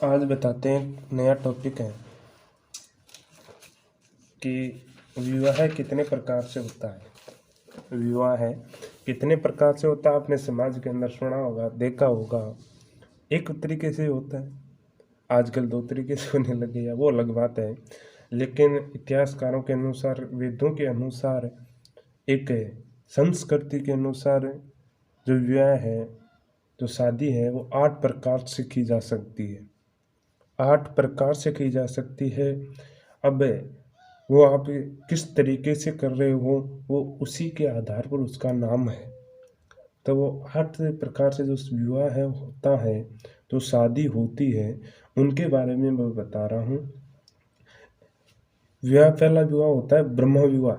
आज बताते हैं नया टॉपिक है कि विवाह कितने प्रकार से होता है। विवाह कितने प्रकार से होता है आपने समाज के अंदर सुना होगा, देखा होगा। एक तरीके से होता है, आजकल दो तरीके से होने लगे हैं, वो अलग बात है। लेकिन इतिहासकारों के अनुसार, वेदों के अनुसार, एक संस्कृति के अनुसार जो विवाह है, जो शादी है, वो 8 प्रकार से की जा सकती है। 8 प्रकार से की जा सकती है। अब वो आप किस तरीके से कर रहे हो, वो उसी के आधार पर उसका नाम है। तो वो 8 प्रकार से जो विवाह है होता है, जो शादी होती है, उनके बारे में मैं बता रहा हूँ। पहला विवाह होता है ब्रह्म विवाह।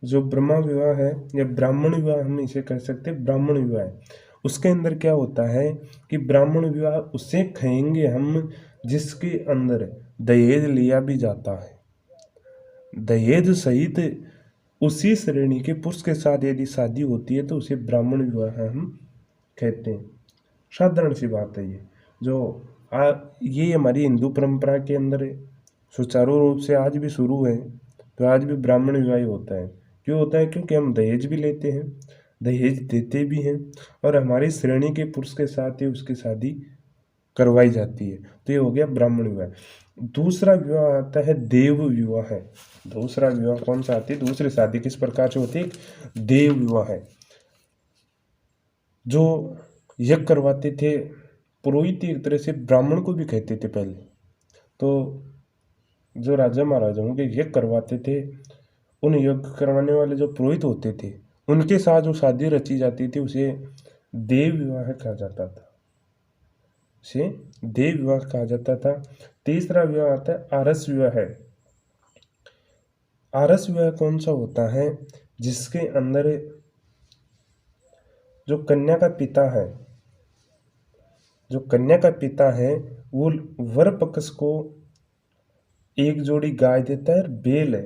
जो ब्रह्म विवाह है या ब्राह्मण विवाह हम इसे कह सकते हैं। ब्राह्मण विवाह उसके अंदर क्या होता है कि ब्राह्मण विवाह उसे कहेंगे हम जिसके अंदर दहेज लिया भी जाता है। दहेज सहित उसी श्रेणी के पुरुष के साथ यदि शादी होती है तो उसे ब्राह्मण विवाह हम कहते हैं। साधारण सी बात है ये, जो ये हमारी हिंदू परंपरा के अंदर सुचारू रूप से आज भी शुरू है। तो आज भी ब्राह्मण विवाह होता है। क्यों होता है? क्योंकि हम दहेज भी लेते हैं, दहेज देते भी हैं, और हमारी श्रेणी के पुरुष के साथ ही उसकी शादी करवाई जाती है। तो ये हो गया ब्राह्मण विवाह। दूसरा विवाह आता है देव विवाह। दूसरा विवाह कौन सा आती है? दूसरी शादी किस प्रकार से होती है? देव विवाह है। जो यज्ञ करवाते थे पुरोहित, एक तरह से ब्राह्मण को भी कहते थे पहले। तो जो राजा महाराजाओं के यज्ञ करवाते थे, उन यज्ञ करवाने वाले जो पुरोहित होते थे, उनके साथ जो शादी रची जाती थी उसे देव विवाह कहा जाता था। उसे देव विवाह कहा जाता था। तीसरा विवाह आता है आरस विवाह। आरस विवाह कौन सा होता है? जिसके अंदर जो कन्या का पिता है, जो कन्या का पिता है, वो वर पक्ष को एक जोड़ी गाय देता है और बेल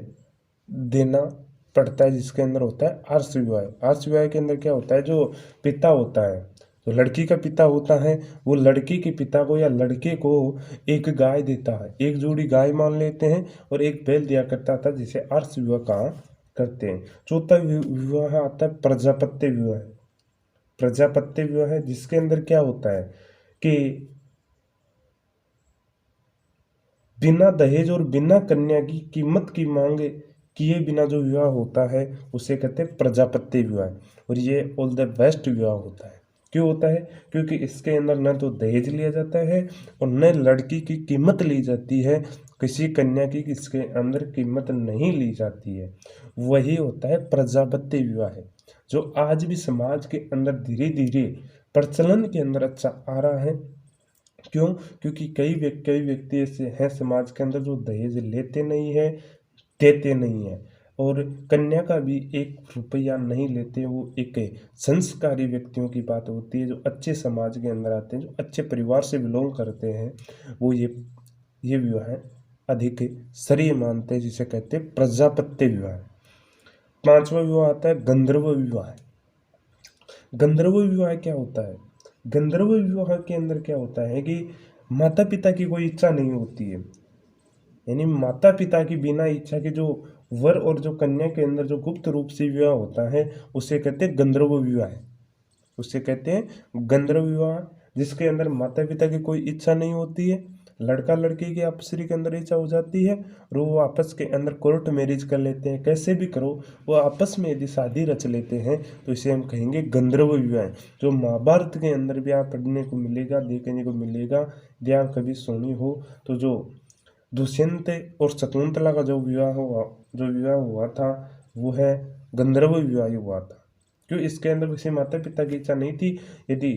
देना पड़ता है, जिसके अंदर होता है आर्ष विवाह। आर्ष विवाह के अंदर क्या होता है? जो पिता होता है, जो लड़की का पिता होता है, वो लड़की के पिता को या लड़के को एक गाय देता है, एक जोड़ी गाय मान लेते हैं, और एक बैल दिया करता था, जिसे आर्ष विवाह कहा करते हैं। चौथा विवाह आता है प्रजापत्य विवाह। प्रजापत्य विवाह है, जिसके अंदर क्या होता है कि बिना दहेज और बिना कन्या की कीमत की मांग किए बिना जो विवाह होता है उसे कहते हैं प्रजापत्य विवाह। और ये ऑल द बेस्ट विवाह होता है। क्यों होता है? क्योंकि इसके अंदर न तो दहेज लिया जाता है और न लड़की की कीमत ली जाती है। किसी कन्या की इसके अंदर कीमत नहीं ली जाती है। वही होता है प्रजापत्य विवाह, जो आज भी समाज के अंदर धीरे धीरे प्रचलन के अंदर अच्छा आ रहा है। क्यों? क्योंकि कई व्यक्ति ऐसे हैं समाज के अंदर जो दहेज लेते नहीं है, देते नहीं है, और कन्या का भी 1 रुपया नहीं लेते। वो एक संस्कारी व्यक्तियों की बात होती है, जो अच्छे समाज के अंदर आते हैं, जो अच्छे परिवार से बिलोंग करते हैं, वो ये विवाह अधिक श्रेय मानते हैं, जिसे कहते हैं प्रजापत्य विवाह। 5वां विवाह आता है गंधर्व विवाह। गंधर्व विवाह क्या होता है? गंधर्व विवाह के अंदर क्या होता है कि माता पिता की कोई इच्छा नहीं होती है, यानी माता पिता की बिना इच्छा के जो वर और जो कन्या के अंदर जो गुप्त रूप से विवाह होता है उसे कहते हैं गंधर्व विवाह। उसे कहते हैं गंधर्व विवाह, जिसके अंदर माता पिता की कोई इच्छा नहीं होती है, लड़का लड़की की आपस के अंदर इच्छा हो जाती है, और वो आपस के अंदर कोर्ट मैरिज कर लेते हैं। कैसे भी करो, वो आपस में यदि शादी रच लेते हैं तो इसे हम कहेंगे गंधर्व विवाह। जो महाभारत के अंदर भी आप पढ़ने को मिलेगा, देखने को मिलेगा। यदि आप कभी सुनी हो तो जो दुष्यंत और शकुंतला का जो विवाह हुआ था, वो है गंधर्व विवाह हुआ था। क्यों? इसके अंदर किसी माता पिता की इच्छा नहीं थी। यदि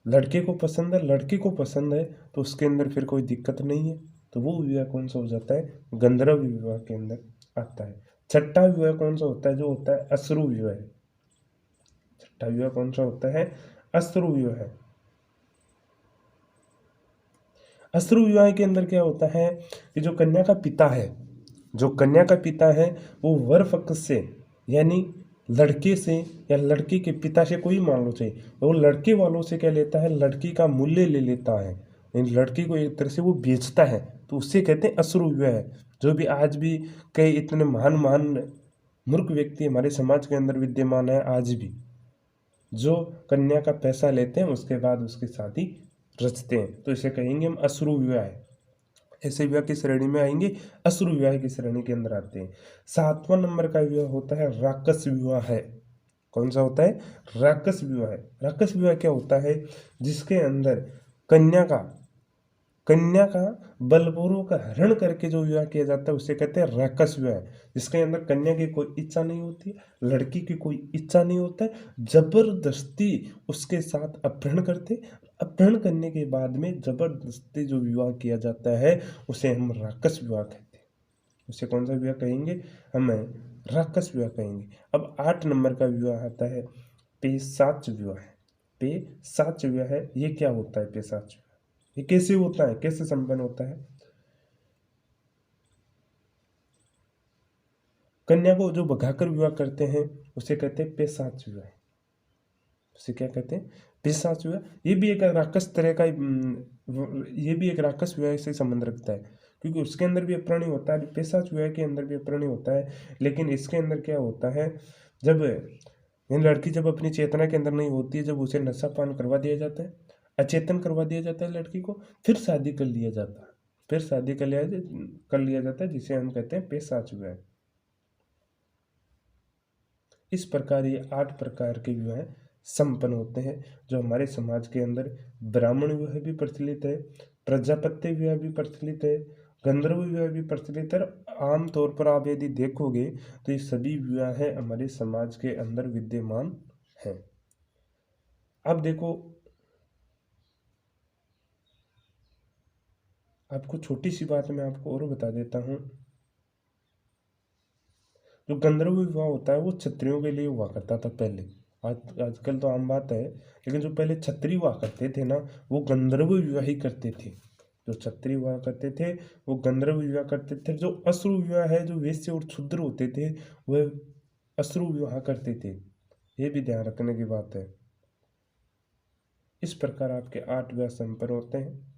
लड़के को पसंद है, लड़की को पसंद है, तो उसके अंदर फिर कोई दिक्कत नहीं है। तो वो विवाह कौन सा हो जाता है? गंधर्व विवाह के अंदर आता है। छठा विवाह कौन सा होता है? जो होता है अश्रु विवाह। छठा विवाह कौन सा होता है? अश्रु विवाह। अश्रु विवाह के अंदर क्या होता है कि जो कन्या का पिता है, जो कन्या का पिता है, वो वर पक्ष से, यानी लड़के से या लड़की के पिता से कोई मान लो चाहिए, वो लड़के वालों से क्या लेता है? लड़की का मूल्य ले लेता है। यानी लड़की को एक तरह से वो बेचता है, तो उससे कहते हैं अश्रु विवाह। जो भी आज भी कई इतने महान महान मूर्ख व्यक्ति हमारे समाज के अंदर विद्यमान है आज भी, जो कन्या का पैसा लेते हैं उसके बाद उसकी शादी रचते हैं, तो इसे कहेंगे हम अश्रु विवाह। ऐसे विवाह की श्रेणी में आएंगे, अश्रु विवाह की श्रेणी के अंदर आते हैं। 7वां नंबर का विवाह होता है राक्षस विवाह है। कौन सा होता है? राक्षस विवाह है। राक्षस विवाह क्या होता है? जिसके अंदर कन्या का बलपूर्वक हरण करके जो विवाह किया जाता है उसे कहते हैं राक्षस विवाह। जिसके अंदर कन्या की कोई इच्छा नहीं होती, लड़की की कोई इच्छा नहीं होता है, जबरदस्ती उसके साथ अपहरण करते, अपहरण करने के बाद में जबरदस्ती जो विवाह किया जाता है उसे हम राक्षस विवाह कहते हैं। उसे कौन सा विवाह कहेंगे? हमें राक्षस विवाह कहेंगे। अब 8 नंबर का विवाह आता है पेशाच विवाह। पेशाच विवाह है, ये क्या होता है पेशाच विवाह? ये कैसे होता है, कैसे संपन्न होता है? कन्या को जो भगाकर विवाह करते हैं उसे कहते हैं पेशाच विवाह। उसे क्या कहते हैं? पेशाच विवाह। ये भी एक राक्षस तरह का ये भी एक राक्षस विवाह से संबंध रखता है, क्योंकि उसके अंदर भी अपहरण होता है, पेशाच विवाह के अंदर भी अपहरण होता है। लेकिन इसके अंदर क्या होता है, जब ये लड़की जब अपनी चेतना के अंदर नहीं होती है, जब उसे नशा पान करवा दिया जाता है, अचेतन करवा दिया जाता है लड़की को, फिर शादी कर लिया जाता है, फिर शादी कर लिया जाता है, जिसे हम कहते हैं पेशाच विवाह। इस प्रकार ये 8 प्रकार के विवाह संपन्न होते हैं, जो हमारे समाज के अंदर ब्राह्मण विवाह भी प्रचलित है, प्रजापत्य विवाह भी प्रचलित है, गंधर्व विवाह भी प्रचलित है। आम तौर पर आप यदि देखोगे तो ये सभी विवाह हमारे समाज के अंदर विद्यमान हैं। अब देखो, आपको छोटी सी बात मैं आपको और बता देता हूँ। जो गंधर्व विवाह होता है वो क्षत्रियों के लिए हुआ करता था पहले। आजकल तो आम बात है, लेकिन जो पहले क्षत्रिय हुआ करते थे ना, वो गंधर्व विवाह ही करते थे। जो क्षत्रिय हुआ करते थे वो गंधर्व विवाह करते थे। जो अश्रु विवाह है, जो वैश्य और क्षुद्र होते थे, वह अश्रु विवाह करते थे। ये भी ध्यान रखने की बात है। इस प्रकार आपके 8 विवाह संपन्न होते हैं।